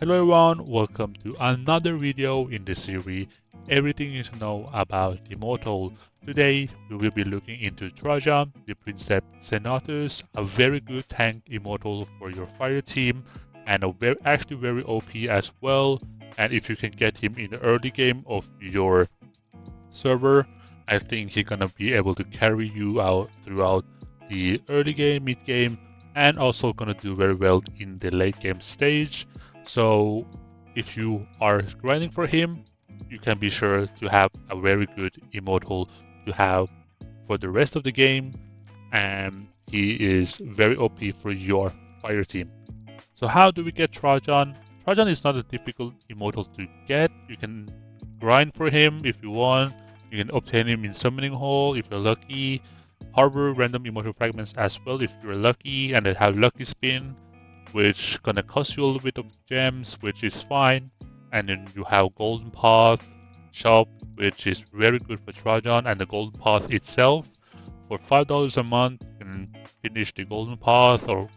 Hello everyone, welcome to another video in the series Everything You Need to Know About Immortal. Today we will be looking into Trajan, the Princeps Senatus, a very good tank Immortal for your fire team and actually very OP as well. And if you can get him in the early game of your server, I think he's gonna be able to carry you out throughout the early game, mid game, and also gonna do very well in the late game stage. So if you are grinding for him, you can be sure to have a very good immortal to have for the rest of the game, and he is very OP for your fire team. So how do we get Trajan? Trajan is not a difficult immortal to get. You can grind for him if you want. You can obtain him in Summoning Hall if you're lucky. Harbor random immortal fragments as well if you're lucky, and they have Lucky Spin, which gonna cost you a little bit of gems, which is fine. And then you have Golden Path shop, which is very good for Trajan, and the Golden Path itself. For $5 a month, you can finish the Golden Path, or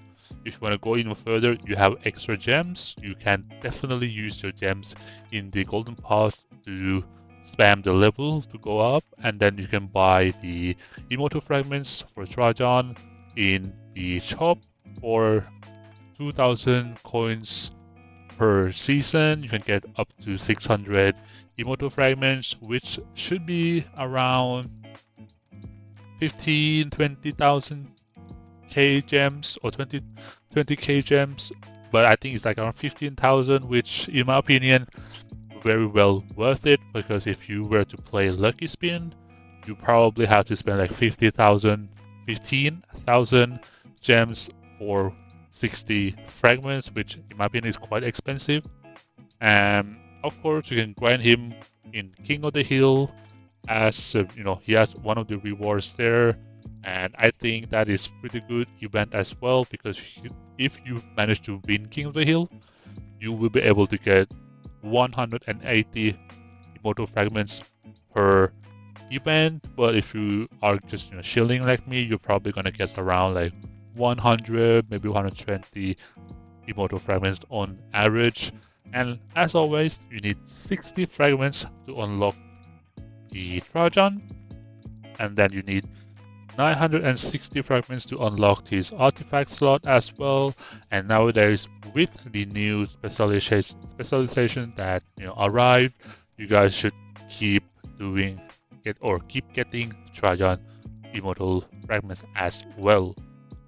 if you want to go even further, you have extra gems. You can definitely use your gems in the Golden Path to spam the level to go up, and then you can buy the immortal fragments for Trajan in the shop for 2,000 coins per season. You can get up to 600 immortal fragments, which should be around 20,000 K gems or 20K gems, but I think it's like around 15,000, which in my opinion very well worth it, because if you were to play Lucky Spin, you probably have to spend like 15,000 gems for 60 fragments, which in my opinion is quite expensive. And of course you can grind him in King of the Hill, as he has one of the rewards there, and I think that is pretty good event as well, because if you manage to win King of the Hill, you will be able to get 180 immortal fragments per event. But if you are just chilling like me, you're probably gonna get around like 100, maybe 120 immortal fragments on average. And as always, you need 60 fragments to unlock the Trajan, and then you need 960 fragments to unlock his artifact slot as well. And nowadays, with the new specialization that arrived, you guys should keep getting Trajan immortal fragments as well.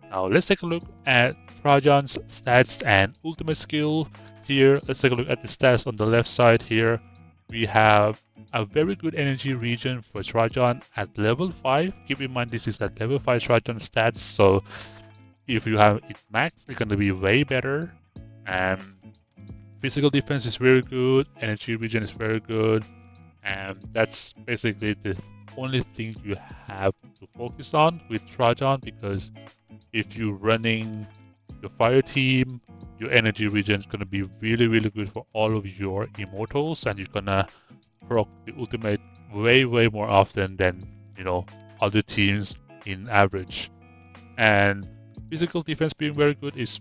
Now let's take a look at Trajan's stats and ultimate skill. Here, let's take a look at the stats on the left side here. We have a very good energy region for Trajan at level 5. Keep in mind this is at level 5 Trajan stats, so if you have it maxed, it's going to be way better. And physical defense is very good, energy region is very good, and that's basically the only thing you have to focus on with Trajan, because if you're running the fire team, your energy region is going to be really good for all of your immortals, and you're gonna proc the ultimate way more often than other teams in average. And physical defense being very good is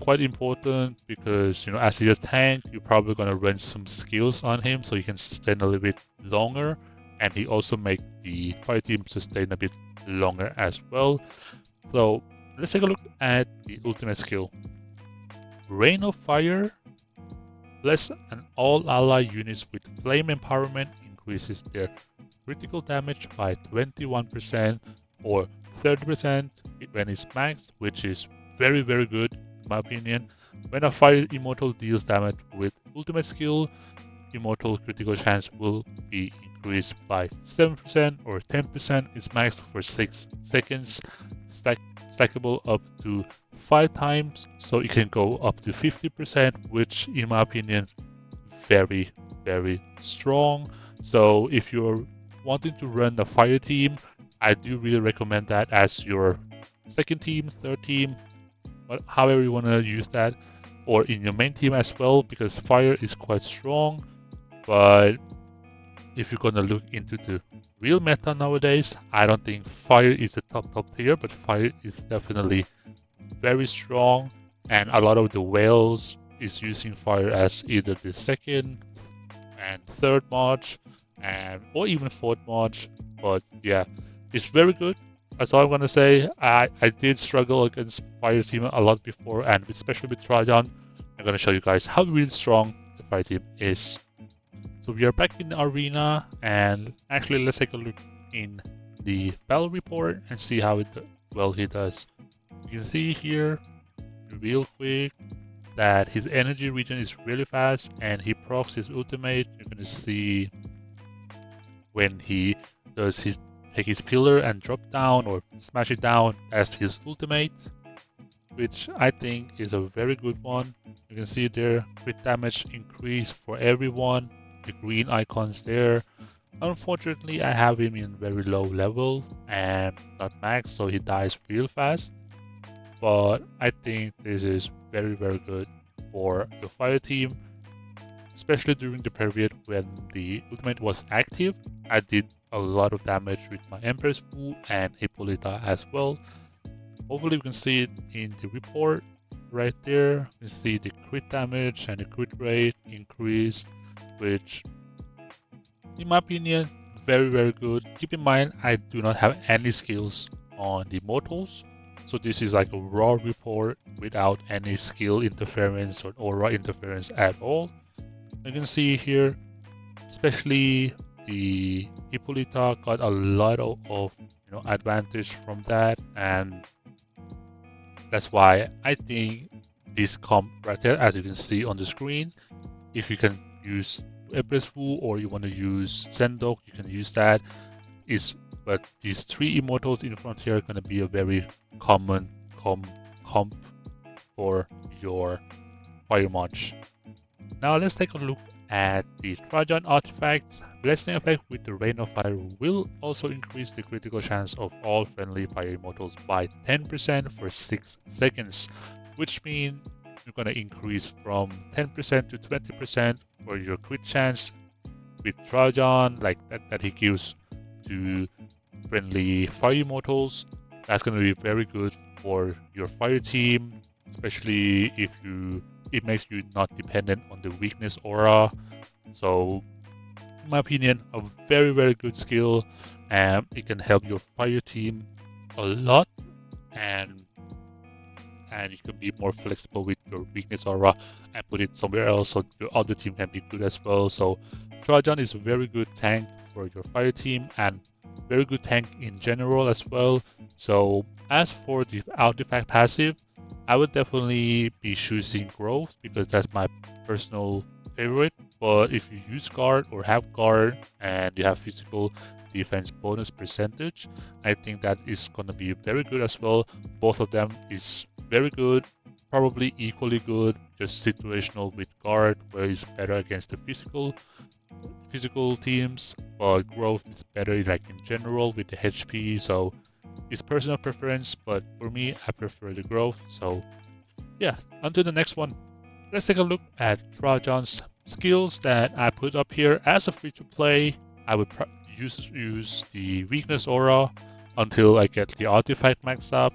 quite important, because as he is tank, you're probably gonna run some skills on him so he can sustain a little bit longer, and he also make the fire team sustain a bit longer as well. So let's take a look at the ultimate skill. Rain of Fire. Bless and all ally units with flame empowerment increases their critical damage by 21% or 30% when it's maxed, which is very good in my opinion. When a fire immortal deals damage with ultimate skill, immortal critical chance will be increased by 7% or 10% is maxed for 6 seconds, stackable up to 5 times, so it can go up to 50%, which in my opinion very strong. So if you're wanting to run the fire team, I do really recommend that as your second team, third team, however you want to use that, or in your main team as well, because fire is quite strong. But if you're gonna look into the real meta nowadays, I don't think fire is the top tier, but fire is definitely very strong, and a lot of the whales is using fire as either the second and third March, and or even fourth March. But yeah, it's very good. That's all I'm gonna say. I did struggle against fire team a lot before, and especially with Trajan. I'm gonna show you guys how really strong the fire team is. So we are back in the arena, and actually let's take a look in the battle report and see how well he does. You can see here real quick that his energy regen is really fast, and he procs his ultimate. You're gonna see when he does his take his pillar and drop down or smash it down as his ultimate, which I think is a very good one. You can see there crit damage increase for everyone, the green icons there. Unfortunately, I have him in very low level and not max, so he dies real fast. But I think this is very good for the fire team, especially during the period when the ultimate was active. I did a lot of damage with my Empress Fu and Hippolyta as well. Hopefully we can see it in the report right there. We see the crit damage and the crit rate increase, which in my opinion, very good. Keep in mind, I do not have any skills on the immortals. So this is like a raw report without any skill interference or aura interference at all. You can see here, especially the Hippolyta got a lot of advantage from that, and that's why I think this comp right there, as you can see on the screen, if you can use Empress Fu or you want to use Zendok, you can use that. But these three immortals in front here are going to be a very common comp for your Fire March. Now let's take a look at the Trajan artifacts. Blessing effect with the Rain of Fire will also increase the critical chance of all friendly fire immortals by 10% for 6 seconds, which means you're going to increase from 10% to 20% for your crit chance with Trajan, like that he gives to friendly fire immortals. That's going to be very good for your fire team, especially if it makes you not dependent on the weakness aura. So in my opinion, a very good skill, and it can help your fire team a lot, and you can be more flexible with your weakness aura and put it somewhere else so your other team can be good as well. So Trajan is a very good tank for your fire team and very good tank in general as well. So as for the artifact passive, I would definitely be choosing growth because that's my personal favorite. But if you use guard or have guard and you have physical defense bonus percentage, I think that is going to be very good as well. Both of them is very good, probably equally good, just situational with guard where it's better against the physical teams, but growth is better like in general with the HP. So it's personal preference, but for me I prefer the growth. So yeah, onto the next one. Let's take a look at Trajan's skills that I put up here. As a free-to-play, I would use the weakness aura until I get the artifact maxed up,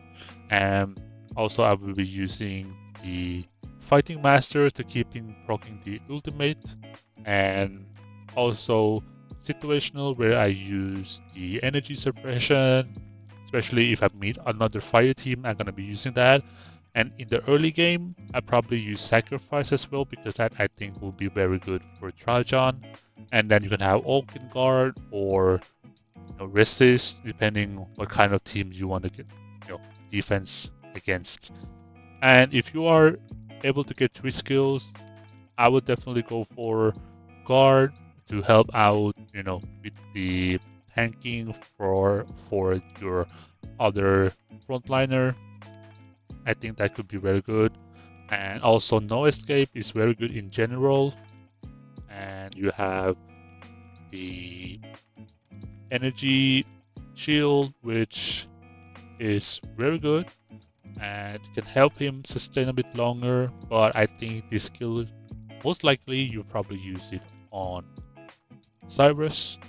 and also I will be using the fighting master to keep proccing the ultimate, and also situational where I use the energy suppression, especially if I meet another fire team, I'm gonna be using that. And in the early game, I probably use Sacrifice as well because that I think will be very good for Trajan. And then you can have Oaken Guard or Resist, depending what kind of team you want to get defense against. And if you are able to get 3 skills, I would definitely go for Guard to help out, with the tanking for your other frontliner. I think that could be very good. And also No Escape is very good in general. And you have the Energy Shield, which is very good and can help him sustain a bit longer. But I think this skill, most likely you'll probably use it on Cyrus.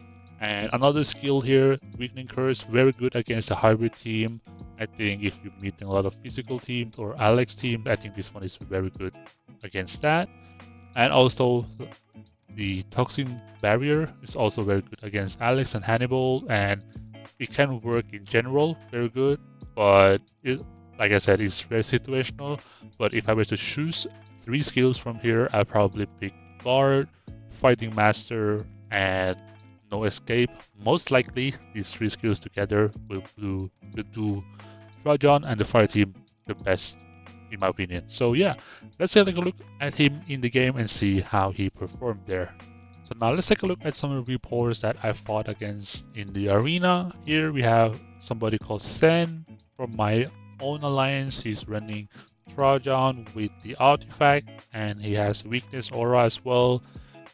And another skill here, Weakening Curse, very good against a hybrid team. I think if you're meeting a lot of physical teams or Alex teams, I think this one is very good against that. And also the toxin barrier is also very good against Alex and Hannibal, and it can work in general very good, but like I said, it's very situational. But if I were to choose 3 skills from here, I'd probably pick Guard, Fighting Master, and No Escape. Most likely, these 3 skills together will do Trajan and the fire team the best, in my opinion. So yeah, let's take a look at him in the game and see how he performed there. So now let's take a look at some of the reports that I fought against in the arena. Here we have somebody called Sen from my own alliance. He's running Trajan with the artifact, and he has weakness aura as well.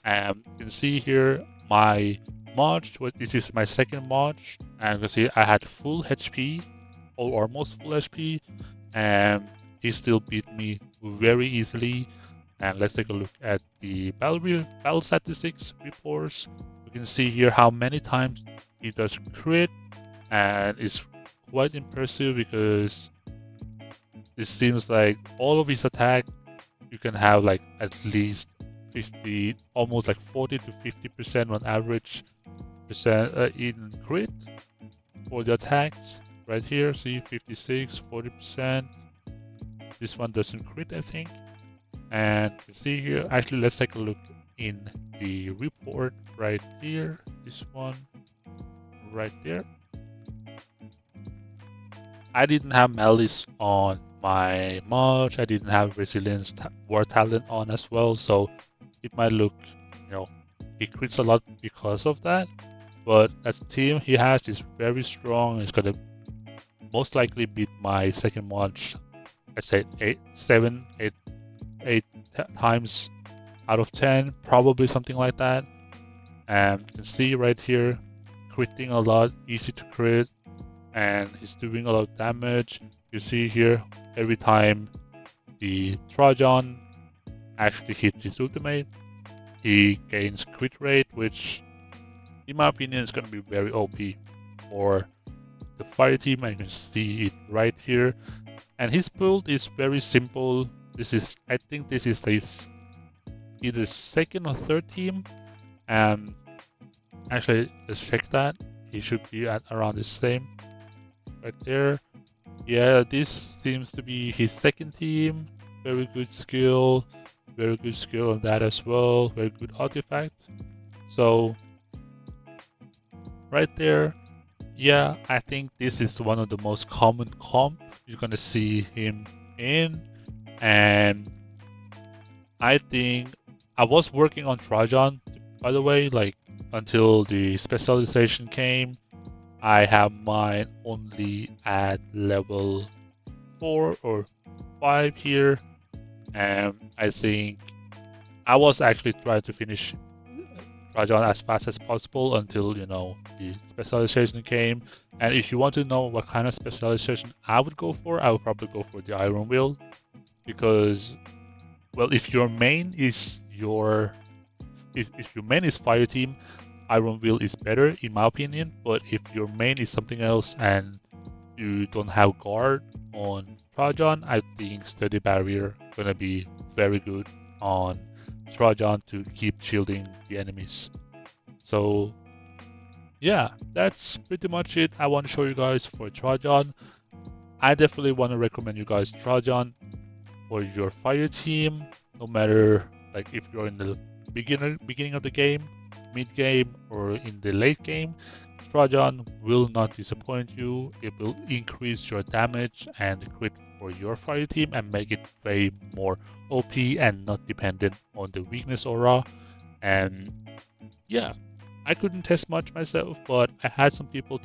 And you can see here my March. This is my second March, and you can see I had full HP or almost full HP, and he still beat me very easily. And let's take a look at the battle statistics reports. You can see here how many times he does crit, and it's quite impressive because it seems like all of his attack you can have like at least 50, almost like 40 to 50% on average percent in crit for the attacks. Right here, see 56, 40%. This one doesn't crit, I think. And you see here, actually, let's take a look in the report right here. This one right there. I didn't have Malice on my March. I didn't have Resilience War Talent on as well. So it might look, he crits a lot because of that. But as a team he has is very strong. It's going to most likely beat my second March. I said 8 times out of 10, probably something like that. And you can see right here, critting a lot, easy to crit, and he's doing a lot of damage. You see here, every time the Trajan actually hits his ultimate, he gains crit rate, which in my opinion is going to be very OP for the fire team. And you can see it right here. And his build is very simple. I think this is his either second or third team. Actually, let's check that. He should be at around the same right there. Yeah, this seems to be his second team. Very good skill on that as well. Very good artifact. So right there, yeah, I think this is one of the most common comp you're gonna see him in. And I think I was working on Trajan, by the way, like until the specialization came. I have mine only at level 4 or 5 here, and I think I was actually trying to finish Trajan as fast as possible until the specialization came. And if you want to know what kind of specialization I would go for, I would probably go for the Iron Will, because, well, if your main is if your main is fire team, Iron Will is better in my opinion. But if your main is something else and you don't have guard on Trajan, I think Steady Barrier gonna be very good on Trajan to keep shielding the enemies. So yeah, that's pretty much it I want to show you guys for Trajan. I definitely want to recommend you guys Trajan for your fire team, no matter like if you're in the beginning of the game, mid game, or in the late game. Trajan will not disappoint you. It will increase your damage and crit for your fire team and make it way more OP and not dependent on the weakness aura. And yeah, I couldn't test much myself, but I had some people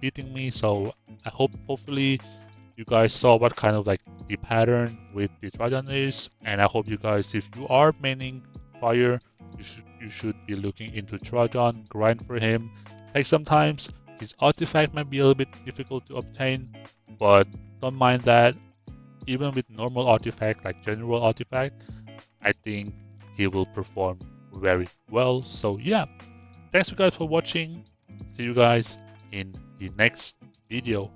beating me, so hopefully you guys saw what kind of like the pattern with the Trajan is. And I hope you guys, if you are maining fire, you should be looking into Trajan, grind for him. Like sometimes his artifact might be a little bit difficult to obtain, but don't mind that. Even with normal artifact, like general artifact, I think he will perform very well. So yeah, thanks you guys for watching. See you guys in the next video.